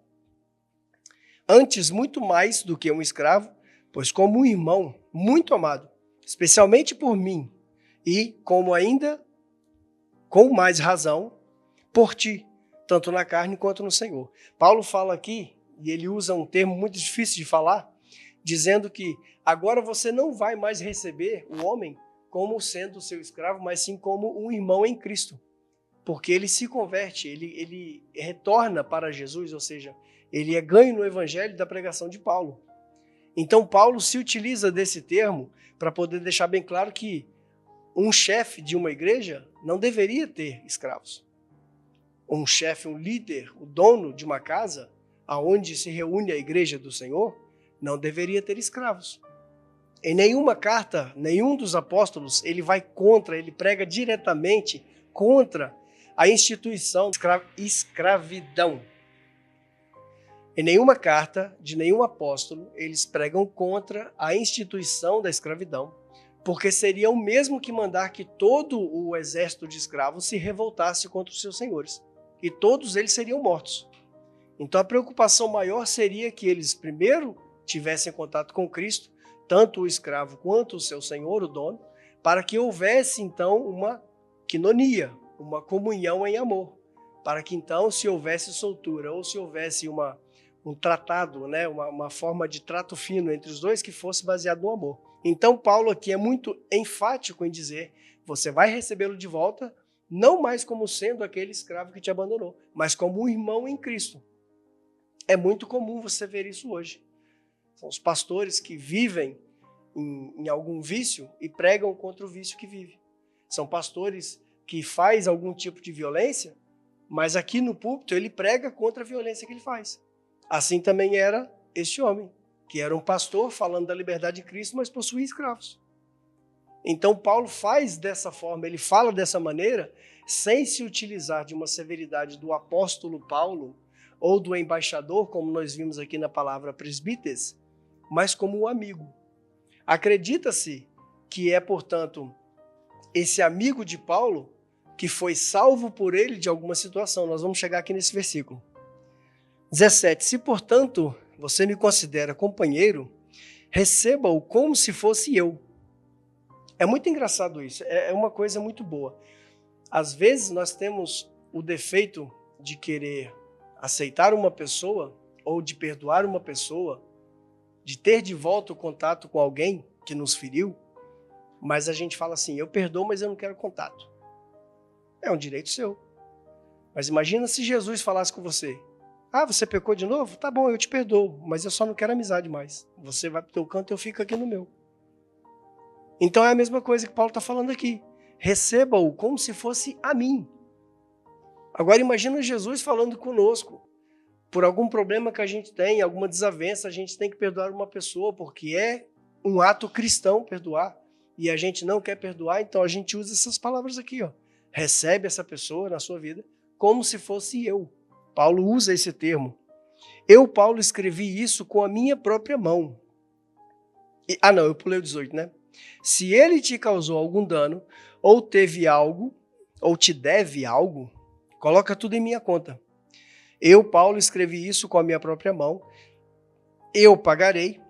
Antes, muito mais do que um escravo, pois como um irmão muito amado, especialmente por mim, e como ainda, com mais razão, por ti, tanto na carne quanto no Senhor. Paulo fala aqui, e ele usa um termo muito difícil de falar, dizendo que agora você não vai mais receber o homem como sendo seu escravo, mas sim como um irmão em Cristo. Porque ele se converte, ele retorna para Jesus, ou seja, ele é ganho no evangelho da pregação de Paulo. Então Paulo se utiliza desse termo para poder deixar bem claro que um chefe de uma igreja não deveria ter escravos. Um chefe, um líder, o dono de uma casa, aonde se reúne a igreja do Senhor, não deveria ter escravos. Em nenhuma carta, nenhum dos apóstolos, ele vai contra, ele prega diretamente contra a instituição de escravidão. Em nenhuma carta de nenhum apóstolo, eles pregam contra a instituição da escravidão, porque seria o mesmo que mandar que todo o exército de escravos se revoltasse contra os seus senhores, e todos eles seriam mortos. Então a preocupação maior seria que eles primeiro tivessem contato com Cristo, tanto o escravo quanto o seu senhor, o dono, para que houvesse então uma quinonia, uma comunhão em amor, para que então se houvesse soltura ou se houvesse um tratado, né, uma forma de trato fino entre os dois que fosse baseado no amor. Então Paulo aqui é muito enfático em dizer, você vai recebê-lo de volta, não mais como sendo aquele escravo que te abandonou, mas como um irmão em Cristo. É muito comum você ver isso hoje. São os pastores que vivem em algum vício e pregam contra o vício que vive. São pastores que faz algum tipo de violência, mas aqui no púlpito ele prega contra a violência que ele faz. Assim também era este homem, que era um pastor falando da liberdade de Cristo, mas possuía escravos. Então Paulo faz dessa forma, ele fala dessa maneira, sem se utilizar de uma severidade do apóstolo Paulo ou do embaixador, como nós vimos aqui na palavra presbíteres, mas como um amigo. Acredita-se que é, portanto, esse amigo de Paulo que foi salvo por ele de alguma situação. Nós vamos chegar aqui nesse versículo. 17. Se, portanto, você me considera companheiro, receba-o como se fosse eu. É muito engraçado isso, é uma coisa muito boa. Às vezes nós temos o defeito de querer aceitar uma pessoa ou de perdoar uma pessoa, de ter de volta o contato com alguém que nos feriu, mas a gente fala assim, eu perdoo, mas eu não quero contato. É um direito seu. Mas imagina se Jesus falasse com você, você pecou de novo? Tá bom, eu te perdoo, mas eu só não quero amizade mais. Você vai pro teu canto, eu fico aqui no meu. Então é a mesma coisa que Paulo está falando aqui. Receba-o como se fosse a mim. Agora imagina Jesus falando conosco. Por algum problema que a gente tem, alguma desavença, a gente tem que perdoar uma pessoa, porque é um ato cristão perdoar. E a gente não quer perdoar, então a gente usa essas palavras aqui, ó. Recebe essa pessoa na sua vida como se fosse eu. Paulo usa esse termo. Eu, Paulo, escrevi isso com a minha própria mão. Eu pulei o 18, né? Se ele te causou algum dano, ou teve algo, ou te deve algo, coloca tudo em minha conta. Eu, Paulo, escrevi isso com a minha própria mão. Eu pagarei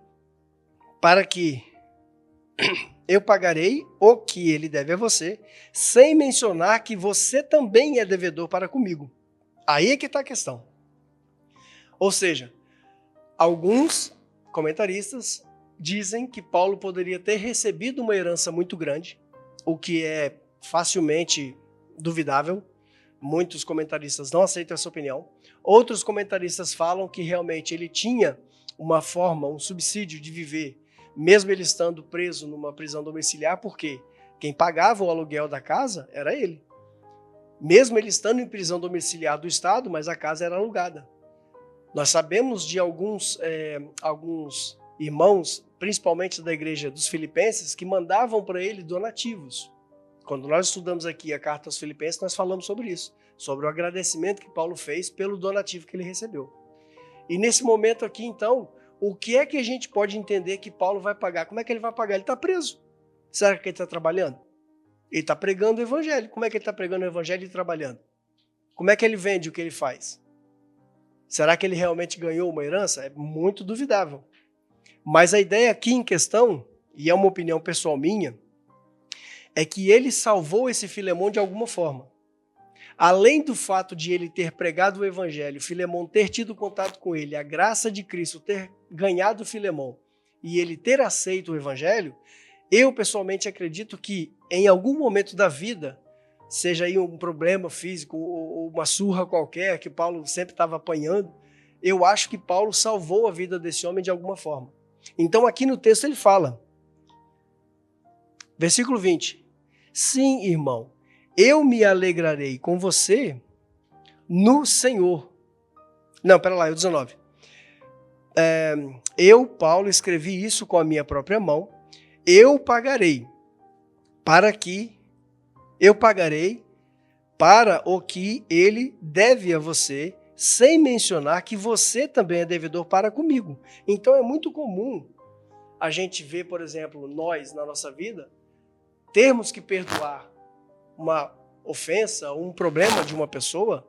eu pagarei o que ele deve a você, sem mencionar que você também é devedor para comigo. Aí é que está a questão. Ou seja, alguns comentaristas dizem que Paulo poderia ter recebido uma herança muito grande, o que é facilmente duvidável. Muitos comentaristas não aceitam essa opinião. Outros comentaristas falam que realmente ele tinha uma forma, um subsídio de viver, mesmo ele estando preso numa prisão domiciliar, porque quem pagava o aluguel da casa era ele. Mesmo ele estando em prisão domiciliar do Estado, mas a casa era alugada. Nós sabemos de alguns irmãos, principalmente da igreja dos Filipenses, que mandavam para ele donativos. Quando nós estudamos aqui a carta aos Filipenses, nós falamos sobre isso, sobre o agradecimento que Paulo fez pelo donativo que ele recebeu. E nesse momento aqui, então, o que é que a gente pode entender que Paulo vai pagar? Como é que ele vai pagar? Ele está preso. Será que ele está trabalhando? Ele está pregando o evangelho. Como é que ele está pregando o evangelho e trabalhando? Como é que ele vende o que ele faz? Será que ele realmente ganhou uma herança? É muito duvidável. Mas a ideia aqui em questão, e é uma opinião pessoal minha, é que ele salvou esse Filemão de alguma forma. Além do fato de ele ter pregado o evangelho, Filemão ter tido contato com ele, a graça de Cristo ter ganhado Filemão e ele ter aceito o evangelho, eu pessoalmente acredito que em algum momento da vida, seja aí um problema físico ou uma surra qualquer que Paulo sempre estava apanhando, eu acho que Paulo salvou a vida desse homem de alguma forma. Então aqui no texto ele fala, versículo 20, sim, irmão, eu me alegrarei com você no Senhor. Não, pera lá, é o 19. Eu, Paulo, escrevi isso com a minha própria mão. Eu pagarei para o que ele deve a você, sem mencionar que você também é devedor para comigo. Então é muito comum a gente ver, por exemplo, nós na nossa vida, termos que perdoar uma ofensa, um problema de uma pessoa,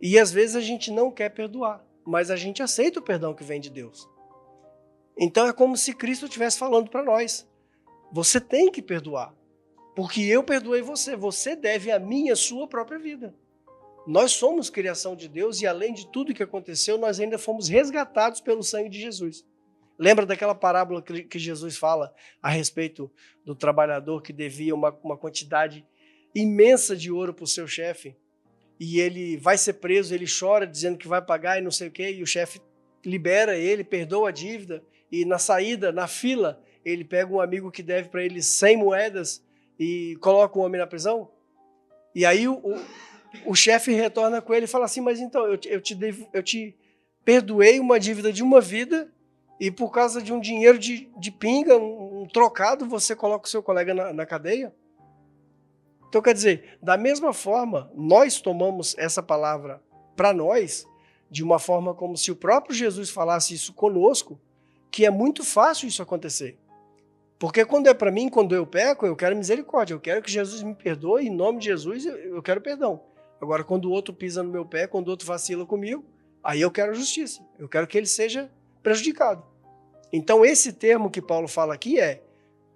e às vezes a gente não quer perdoar, mas a gente aceita o perdão que vem de Deus. Então é como se Cristo estivesse falando para nós, você tem que perdoar, porque eu perdoei você, você deve a mim a sua própria vida. Nós somos criação de Deus e além de tudo que aconteceu, nós ainda fomos resgatados pelo sangue de Jesus. Lembra daquela parábola que Jesus fala a respeito do trabalhador que devia uma quantidade imensa de ouro para o seu chefe, e ele vai ser preso, ele chora dizendo que vai pagar e não sei o quê, e o chefe libera ele, perdoa a dívida, e na saída, na fila, ele pega um amigo que deve para ele 100 moedas e coloca o homem na prisão, e aí o chefe retorna com ele e fala assim, mas então, eu te perdoei uma dívida de uma vida, e por causa de um dinheiro de pinga, um trocado, você coloca o seu colega na cadeia? Então, quer dizer, da mesma forma, nós tomamos essa palavra para nós, de uma forma como se o próprio Jesus falasse isso conosco, que é muito fácil isso acontecer. Porque quando é para mim, quando eu peco, eu quero misericórdia, eu quero que Jesus me perdoe, em nome de Jesus eu quero perdão. Agora, quando o outro pisa no meu pé, quando o outro vacila comigo, aí eu quero justiça, eu quero que ele seja prejudicado. Então, esse termo que Paulo fala aqui é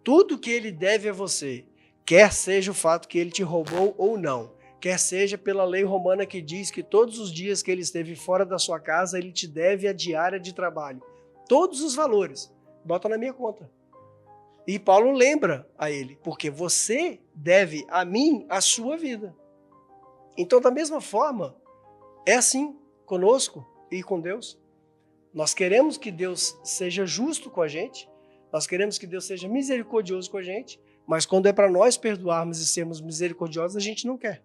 tudo que ele deve a você, quer seja o fato que ele te roubou ou não, quer seja pela lei romana que diz que todos os dias que ele esteve fora da sua casa, ele te deve a diária de trabalho. Todos os valores, bota na minha conta. E Paulo lembra a ele, porque você deve a mim a sua vida. Então, da mesma forma, é assim conosco e com Deus. Nós queremos que Deus seja justo com a gente, nós queremos que Deus seja misericordioso com a gente, mas quando é para nós perdoarmos e sermos misericordiosos, a gente não quer.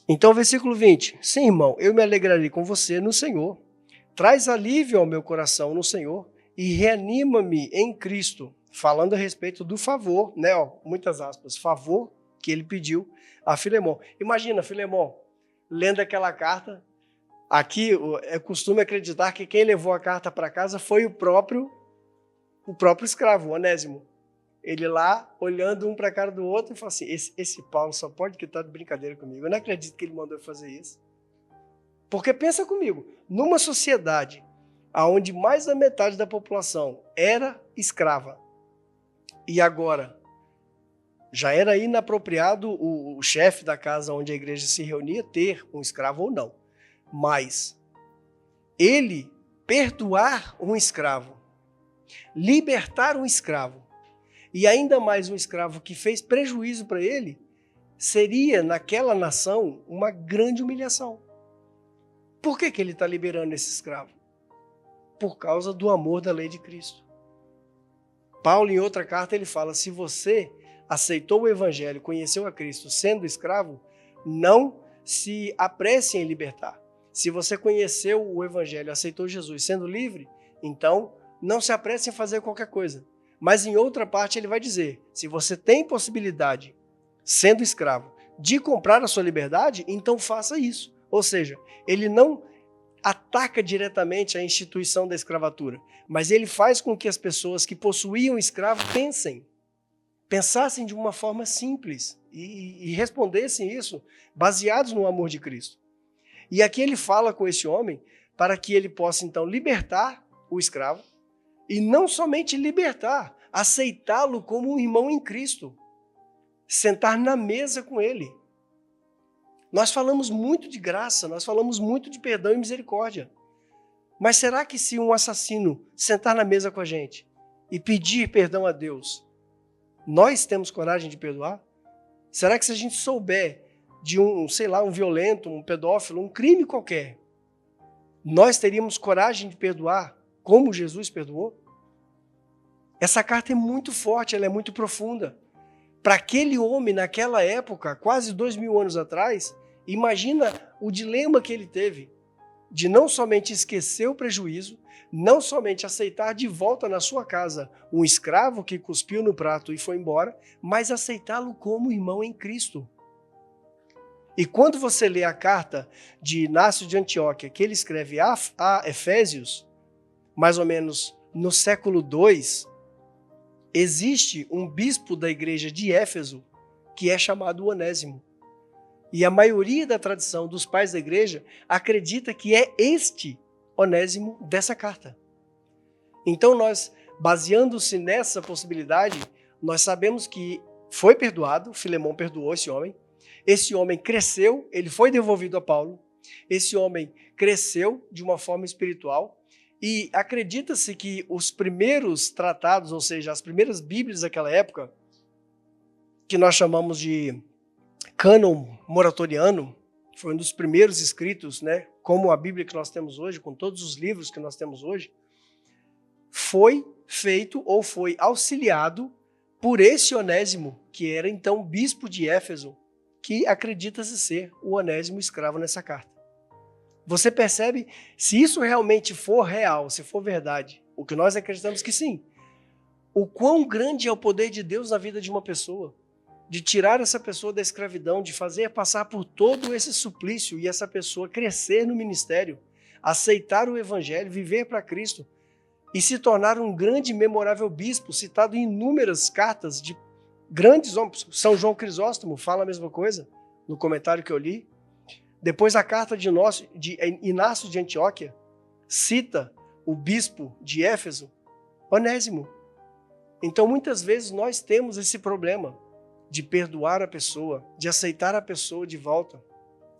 Então, versículo 20. Sim, irmão, eu me alegrarei com você no Senhor. Traz alívio ao meu coração no Senhor e reanima-me em Cristo. Falando a respeito do favor, né? Muitas aspas, favor que ele pediu a Filemon. Imagina, Filemon, lendo aquela carta. Aqui é costume acreditar que quem levou a carta para casa foi o próprio escravo, Onésimo. Ele lá, olhando um para a cara do outro, e fala assim, esse Paulo só pode que estar de brincadeira comigo. Eu não acredito que ele mandou fazer isso. Porque pensa comigo, numa sociedade onde mais da metade da população era escrava, e agora já era inapropriado o chefe da casa onde a igreja se reunia ter um escravo ou não. Mas ele perdoar um escravo, libertar um escravo, e ainda mais um escravo que fez prejuízo para ele, seria naquela nação uma grande humilhação. Por que ele está liberando esse escravo? Por causa do amor da lei de Cristo. Paulo, em outra carta, ele fala, se você aceitou o evangelho, conheceu a Cristo sendo escravo, não se apresse em libertar. Se você conheceu o evangelho, aceitou Jesus sendo livre, então não se apresse em fazer qualquer coisa. Mas em outra parte ele vai dizer, se você tem possibilidade, sendo escravo, de comprar a sua liberdade, então faça isso. Ou seja, ele não ataca diretamente a instituição da escravatura, mas ele faz com que as pessoas que possuíam escravo pensassem de uma forma simples e respondessem isso baseados no amor de Cristo. E aqui ele fala com esse homem para que ele possa então libertar o escravo e não somente libertar, aceitá-lo como um irmão em Cristo, sentar na mesa com ele. Nós falamos muito de graça, nós falamos muito de perdão e misericórdia. Mas será que se um assassino sentar na mesa com a gente e pedir perdão a Deus, nós temos coragem de perdoar? Será que se a gente souber de um violento, um pedófilo, um crime qualquer, nós teríamos coragem de perdoar como Jesus perdoou? Essa carta é muito forte, ela é muito profunda. Para aquele homem, naquela época, quase 2000 anos atrás, imagina o dilema que ele teve de não somente esquecer o prejuízo, não somente aceitar de volta na sua casa um escravo que cuspiu no prato e foi embora, mas aceitá-lo como irmão em Cristo. E quando você lê a carta de Inácio de Antioquia, que ele escreve a Efésios, mais ou menos no século II, existe um bispo da igreja de Éfeso que é chamado Onésimo. E a maioria da tradição dos pais da igreja acredita que é este Onésimo dessa carta. Então nós, baseando-se nessa possibilidade, nós sabemos que foi perdoado, Filemon perdoou esse homem cresceu, ele foi devolvido a Paulo, esse homem cresceu de uma forma espiritual e acredita-se que os primeiros tratados, ou seja, as primeiras bíblias daquela época, que nós chamamos de cânon moratoriano, foi um dos primeiros escritos, né, como a Bíblia que nós temos hoje, com todos os livros que nós temos hoje, foi feito ou foi auxiliado por esse Onésimo, que era então bispo de Éfeso, que acredita-se ser o Onésimo escravo nessa carta. Você percebe, se isso realmente for real, se for verdade, o que nós acreditamos que sim, o quão grande é o poder de Deus na vida de uma pessoa, de tirar essa pessoa da escravidão, de fazer passar por todo esse suplício e essa pessoa crescer no ministério, aceitar o evangelho, viver para Cristo e se tornar um grande e memorável bispo, citado em inúmeras cartas de grandes homens. São João Crisóstomo fala a mesma coisa no comentário que eu li. Depois a carta de Inácio de Antioquia cita o bispo de Éfeso? Onésimo. Então, muitas vezes nós temos esse problema de perdoar a pessoa, de aceitar a pessoa de volta,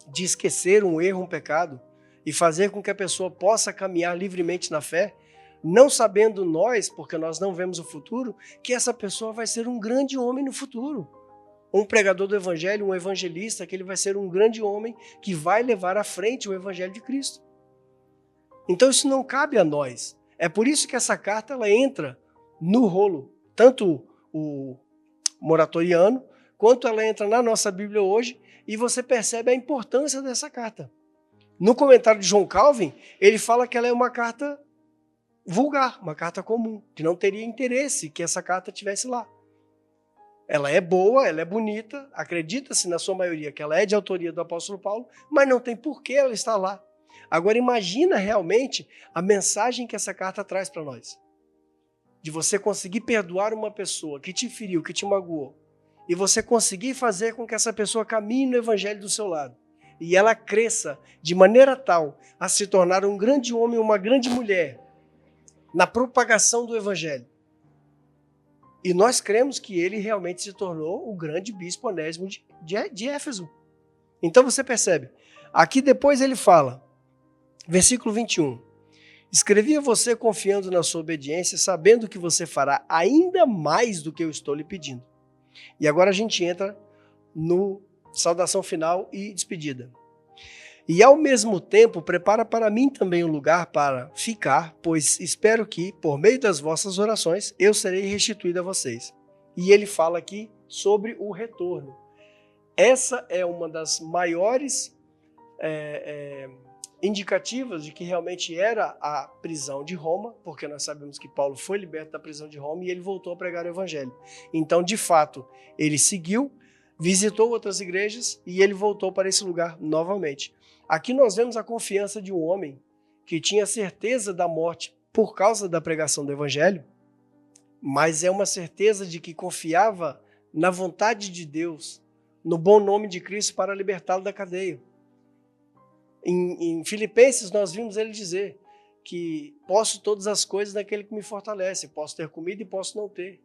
de esquecer um erro, um pecado e fazer com que a pessoa possa caminhar livremente na fé, não sabendo nós, porque nós não vemos o futuro, que essa pessoa vai ser um grande homem no futuro. Um pregador do evangelho, um evangelista, que ele vai ser um grande homem que vai levar à frente o evangelho de Cristo. Então isso não cabe a nós. É por isso que essa carta ela entra no rolo, tanto o moratoriano, quanto ela entra na nossa Bíblia hoje, e você percebe a importância dessa carta. No comentário de John Calvin, ele fala que ela é uma carta vulgar, uma carta comum, que não teria interesse que essa carta estivesse lá. Ela é boa, ela é bonita, acredita-se na sua maioria que ela é de autoria do apóstolo Paulo, mas não tem por que ela estar lá. Agora imagina realmente a mensagem que essa carta traz para nós. De você conseguir perdoar uma pessoa que te feriu, que te magoou, e você conseguir fazer com que essa pessoa caminhe no evangelho do seu lado, e ela cresça de maneira tal a se tornar um grande homem, uma grande mulher, na propagação do evangelho. E nós cremos que ele realmente se tornou o grande bispo Onésimo de Éfeso. Então você percebe, aqui depois ele fala, versículo 21, escrevi a você confiando na sua obediência, sabendo que você fará ainda mais do que eu estou lhe pedindo. E agora a gente entra no saudação final e despedida. E ao mesmo tempo, prepara para mim também um lugar para ficar, pois espero que, por meio das vossas orações, eu serei restituído a vocês. E ele fala aqui sobre o retorno. Essa é uma das maiores indicativas de que realmente era a prisão de Roma, porque nós sabemos que Paulo foi liberto da prisão de Roma e ele voltou a pregar o evangelho. Então, de fato, ele seguiu, visitou outras igrejas e ele voltou para esse lugar novamente. Aqui nós vemos a confiança de um homem que tinha certeza da morte por causa da pregação do evangelho, mas é uma certeza de que confiava na vontade de Deus, no bom nome de Cristo para libertá-lo da cadeia. Em Filipenses nós vimos ele dizer que posso todas as coisas naquele que me fortalece, posso ter comida e posso não ter.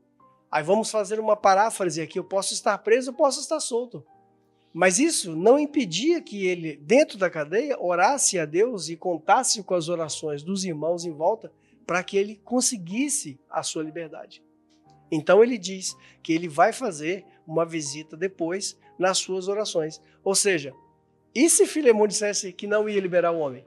Aí vamos fazer uma paráfrase aqui, eu posso estar preso, eu posso estar solto. Mas isso não impedia que ele, dentro da cadeia, orasse a Deus e contasse com as orações dos irmãos em volta para que ele conseguisse a sua liberdade. Então ele diz que ele vai fazer uma visita depois nas suas orações. Ou seja, e se Filemão dissesse que não ia liberar o homem?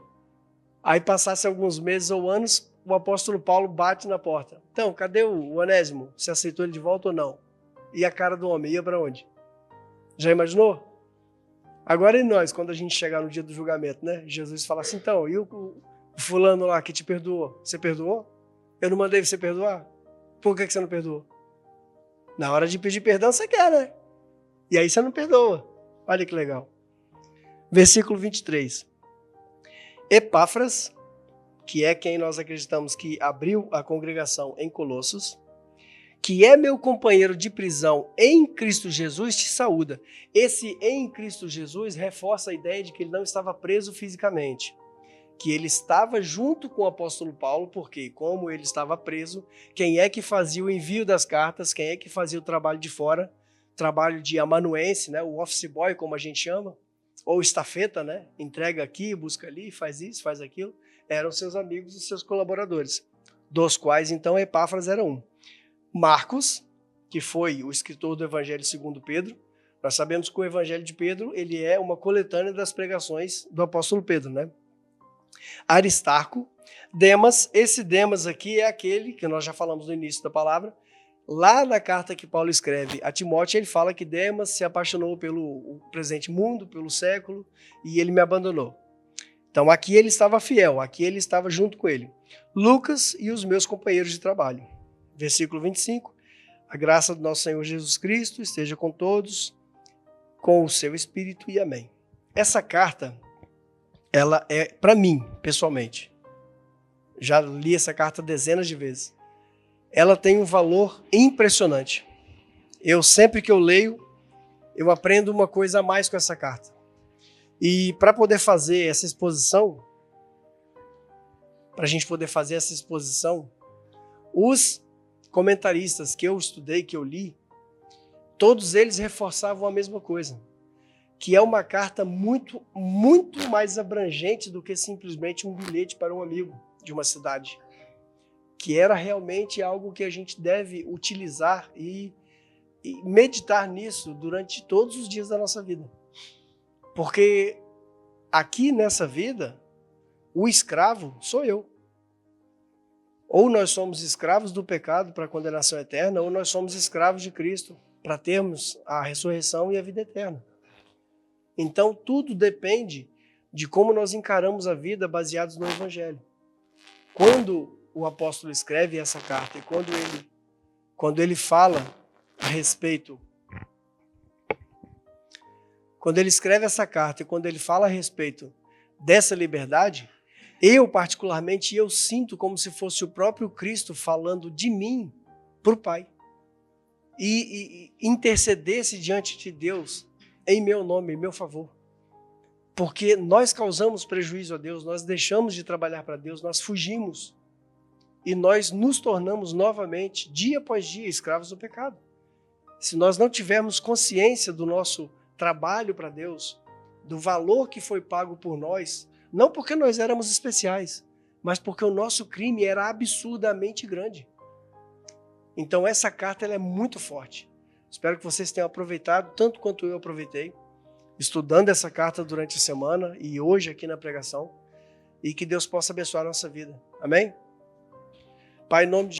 Aí passasse alguns meses ou anos, o apóstolo Paulo bate na porta. Então, cadê o Onésimo? Você aceitou ele de volta ou não? E a cara do homem ia para onde? Já imaginou? Agora e nós, quando a gente chegar no dia do julgamento, né? Jesus fala assim, então, e o fulano lá que te perdoou? Você perdoou? Eu não mandei você perdoar? Por que você não perdoou? Na hora de pedir perdão, você quer, né? E aí você não perdoa. Olha que legal. Versículo 23. Epáfras, que é quem nós acreditamos que abriu a congregação em Colossos, que é meu companheiro de prisão em Cristo Jesus, te saúda. Esse em Cristo Jesus reforça a ideia de que ele não estava preso fisicamente, que ele estava junto com o apóstolo Paulo, porque como ele estava preso, quem é que fazia o envio das cartas, quem é que fazia o trabalho de fora, trabalho de amanuense, né, o office boy, como a gente chama, ou estafeta, né, entrega aqui, busca ali, faz isso, faz aquilo, eram seus amigos e seus colaboradores, dos quais então Epáfras era um. Marcos, que foi o escritor do Evangelho segundo Pedro, nós sabemos que o Evangelho de Pedro ele é uma coletânea das pregações do apóstolo Pedro, né? Aristarco, Demas, esse Demas aqui é aquele que nós já falamos no início da palavra, lá na carta que Paulo escreve a Timóteo, ele fala que Demas se apaixonou pelo presente mundo, pelo século, e ele me abandonou. Então aqui ele estava fiel, aqui ele estava junto com ele. Lucas e os meus companheiros de trabalho. Versículo 25, a graça do nosso Senhor Jesus Cristo esteja com todos, com o seu Espírito e amém. Essa carta, ela é para mim, pessoalmente. Já li essa carta dezenas de vezes. Ela tem um valor impressionante. Sempre que eu leio, eu aprendo uma coisa a mais com essa carta. E para poder fazer essa exposição, para a gente poder fazer essa exposição, os comentaristas que eu estudei, que eu li, todos eles reforçavam a mesma coisa, que é uma carta muito, muito mais abrangente do que simplesmente um bilhete para um amigo de uma cidade, que era realmente algo que a gente deve utilizar e meditar nisso durante todos os dias da nossa vida. Porque aqui nessa vida, o escravo sou eu. Ou nós somos escravos do pecado para a condenação eterna, ou nós somos escravos de Cristo para termos a ressurreição e a vida eterna. Então, tudo depende de como nós encaramos a vida baseados no Evangelho. Quando o apóstolo escreve essa carta e quando ele fala a respeito, quando ele escreve essa carta e quando ele fala a respeito dessa liberdade, eu particularmente, eu sinto como se fosse o próprio Cristo falando de mim para o Pai. E intercedesse diante de Deus em meu nome, em meu favor. Porque nós causamos prejuízo a Deus, nós deixamos de trabalhar para Deus, nós fugimos. E nós nos tornamos novamente, dia após dia, escravos do pecado. Se nós não tivermos consciência do nosso trabalho para Deus, do valor que foi pago por nós, não porque nós éramos especiais, mas porque o nosso crime era absurdamente grande. Então essa carta ela é muito forte. Espero que vocês tenham aproveitado, tanto quanto eu aproveitei, estudando essa carta durante a semana e hoje aqui na pregação, e que Deus possa abençoar a nossa vida. Amém? Pai, em nome de